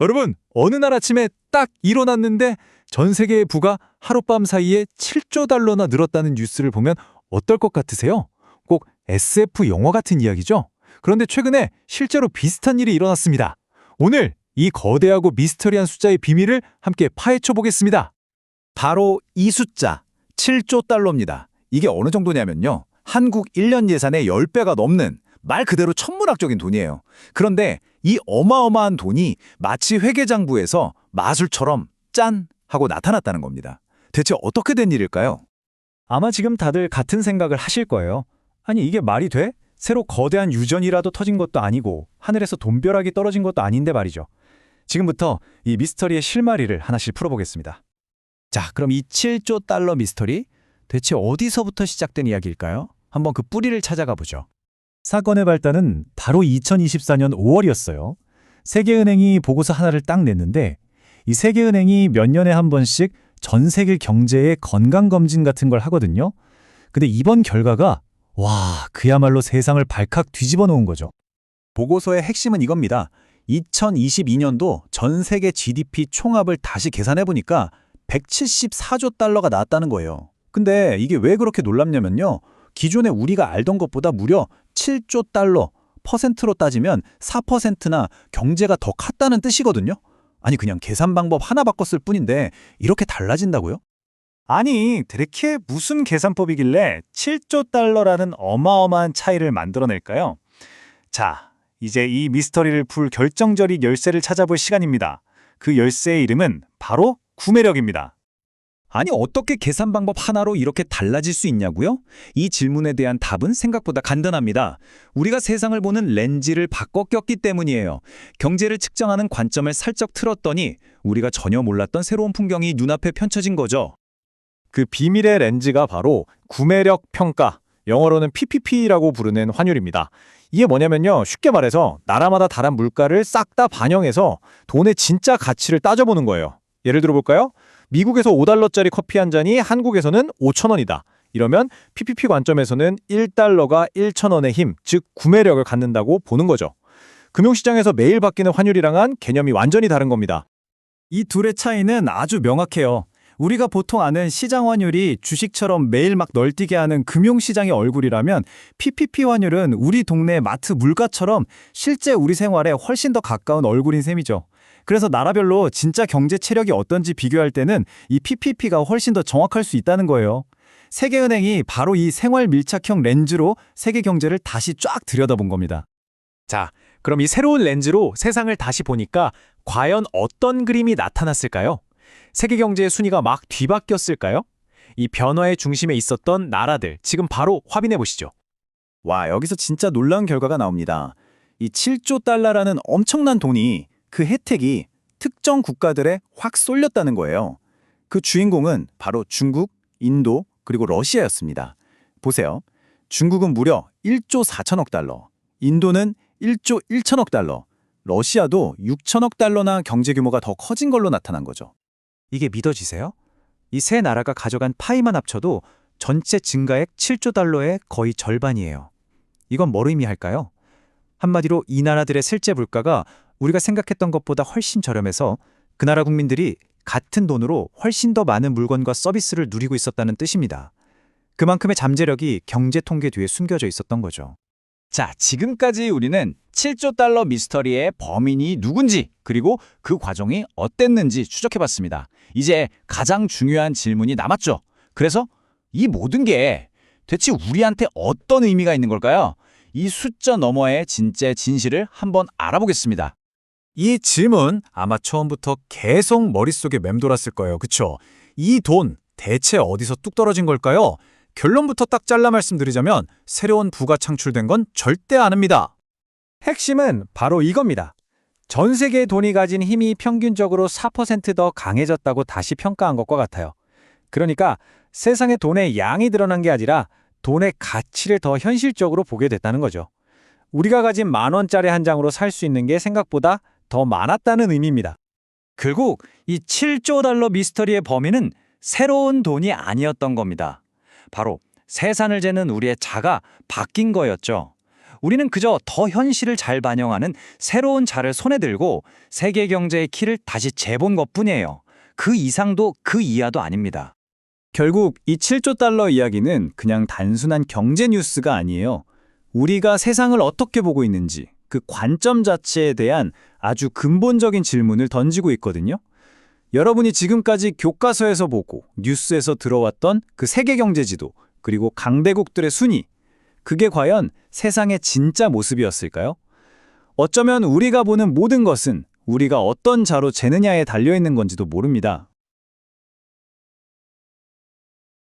여러분, 어느 날 아침에 딱 일어났는데 전 세계의 부가 하룻밤 사이에 7조 달러나 늘었다는 뉴스를 보면 어떨 것 같으세요? 꼭 SF 영화 같은 이야기죠? 그런데 최근에 실제로 비슷한 일이 일어났습니다. 오늘 이 거대하고 미스터리한 숫자의 비밀을 함께 파헤쳐 보겠습니다. 바로 이 숫자 7조 달러입니다. 이게 어느 정도냐면요. 한국 1년 예산의 10배가 넘는 말 그대로 천문학적인 돈이에요. 그런데 이 어마어마한 돈이 마치 회계장부에서 마술처럼 짠! 하고 나타났다는 겁니다. 대체 어떻게 된 일일까요? 아마 지금 다들 같은 생각을 하실 거예요. 아니 이게 말이 돼? 새로 거대한 유전이라도 터진 것도 아니고 하늘에서 돈벼락이 떨어진 것도 아닌데 말이죠. 지금부터 이 미스터리의 실마리를 하나씩 풀어보겠습니다. 자, 그럼 이 7조 달러 미스터리 대체 어디서부터 시작된 이야기일까요? 한번 그 뿌리를 찾아가 보죠. 사건의 발단은 바로 2024년 5월이었어요. 세계은행이 보고서 하나를 딱 냈는데 이 세계은행이 몇 년에 한 번씩 전 세계 경제의 건강검진 같은 걸 하거든요. 근데 이번 결과가 와, 그야말로 세상을 발칵 뒤집어 놓은 거죠. 보고서의 핵심은 이겁니다. 2022년도 전 세계 GDP 총합을 다시 계산해보니까 174조 달러가 나왔다는 거예요. 근데 이게 왜 그렇게 놀랍냐면요. 기존에 우리가 알던 것보다 무려 7조 달러, 퍼센트로 따지면 4%나 경제가 더 컸다는 뜻이거든요. 아니 그냥 계산 방법 하나 바꿨을 뿐인데 이렇게 달라진다고요? 아니, 대체 무슨 계산법이길래 7조 달러라는 어마어마한 차이를 만들어낼까요? 자, 이제 이 미스터리를 풀 결정적인 열쇠를 찾아볼 시간입니다. 그 열쇠의 이름은 바로 구매력입니다. 아니 어떻게 계산 방법 하나로 이렇게 달라질 수 있냐고요? 이 질문에 대한 답은 생각보다 간단합니다. 우리가 세상을 보는 렌즈를 바꿔 꼈기 때문이에요. 경제를 측정하는 관점을 살짝 틀었더니 우리가 전혀 몰랐던 새로운 풍경이 눈앞에 펼쳐진 거죠. 그 비밀의 렌즈가 바로 구매력 평가, 영어로는 PPP라고 부르는 환율입니다. 이게 뭐냐면요. 쉽게 말해서 나라마다 다른 물가를 싹 다 반영해서 돈의 진짜 가치를 따져보는 거예요. 예를 들어 볼까요? 미국에서 5달러짜리 커피 한 잔이 한국에서는 5,000원이다. 이러면 PPP 관점에서는 1달러가 1,000원의 힘, 즉 구매력을 갖는다고 보는 거죠. 금융시장에서 매일 바뀌는 환율이랑은 개념이 완전히 다른 겁니다. 이 둘의 차이는 아주 명확해요. 우리가 보통 아는 시장 환율이 주식처럼 매일 막 널뛰게 하는 금융시장의 얼굴이라면 PPP 환율은 우리 동네 마트 물가처럼 실제 우리 생활에 훨씬 더 가까운 얼굴인 셈이죠. 그래서 나라별로 진짜 경제 체력이 어떤지 비교할 때는 이 PPP가 훨씬 더 정확할 수 있다는 거예요. 세계은행이 바로 이 생활 밀착형 렌즈로 세계 경제를 다시 쫙 들여다본 겁니다. 자, 그럼 이 새로운 렌즈로 세상을 다시 보니까 과연 어떤 그림이 나타났을까요? 세계 경제의 순위가 막 뒤바뀌었을까요? 이 변화의 중심에 있었던 나라들, 지금 바로 확인해 보시죠. 와, 여기서 진짜 놀라운 결과가 나옵니다. 이 7조 달러라는 엄청난 돈이 그 혜택이 특정 국가들에 확 쏠렸다는 거예요. 그 주인공은 바로 중국, 인도, 그리고 러시아였습니다. 보세요. 중국은 무려 1조 4천억 달러, 인도는 1조 1천억 달러, 러시아도 6천억 달러나 경제 규모가 더 커진 걸로 나타난 거죠. 이게 믿어지세요? 이 세 나라가 가져간 파이만 합쳐도 전체 증가액 7조 달러의 거의 절반이에요. 이건 뭘 의미할까요? 한마디로 이 나라들의 실제 물가가 우리가 생각했던 것보다 훨씬 저렴해서 그 나라 국민들이 같은 돈으로 훨씬 더 많은 물건과 서비스를 누리고 있었다는 뜻입니다. 그만큼의 잠재력이 경제 통계 뒤에 숨겨져 있었던 거죠. 자, 지금까지 우리는 7조 달러 미스터리의 범인이 누군지 그리고 그 과정이 어땠는지 추적해봤습니다. 이제 가장 중요한 질문이 남았죠. 그래서 이 모든 게 대체 우리한테 어떤 의미가 있는 걸까요? 이 숫자 너머의 진짜 진실을 한번 알아보겠습니다. 이 질문 아마 처음부터 계속 머릿속에 맴돌았을 거예요. 그쵸? 이 돈 대체 어디서 뚝 떨어진 걸까요? 결론부터 딱 잘라 말씀드리자면 새로운 부가 창출된 건 절대 아닙니다. 핵심은 바로 이겁니다. 전 세계의 돈이 가진 힘이 평균적으로 4% 더 강해졌다고 다시 평가한 것과 같아요. 그러니까 세상에 돈의 양이 늘어난 게 아니라 돈의 가치를 더 현실적으로 보게 됐다는 거죠. 우리가 가진 10,000원짜리 한 장으로 살 수 있는 게 생각보다 더 많았다는 의미입니다. 결국 이 7조 달러 미스터리의 범인은 새로운 돈이 아니었던 겁니다. 바로 세산을 재는 우리의 자가 바뀐 거였죠. 우리는 그저 더 현실을 잘 반영하는 새로운 자를 손에 들고 세계 경제의 키를 다시 재본 것뿐이에요. 그 이상도 그 이하도 아닙니다. 결국 이 7조 달러 이야기는 그냥 단순한 경제 뉴스가 아니에요. 우리가 세상을 어떻게 보고 있는지 그 관점 자체에 대한 아주 근본적인 질문을 던지고 있거든요. 여러분이 지금까지 교과서에서 보고 뉴스에서 들어왔던 그 세계 경제 지도 그리고 강대국들의 순위, 그게 과연 세상의 진짜 모습이었을까요? 어쩌면 우리가 보는 모든 것은 우리가 어떤 자로 재느냐에 달려있는 건지도 모릅니다.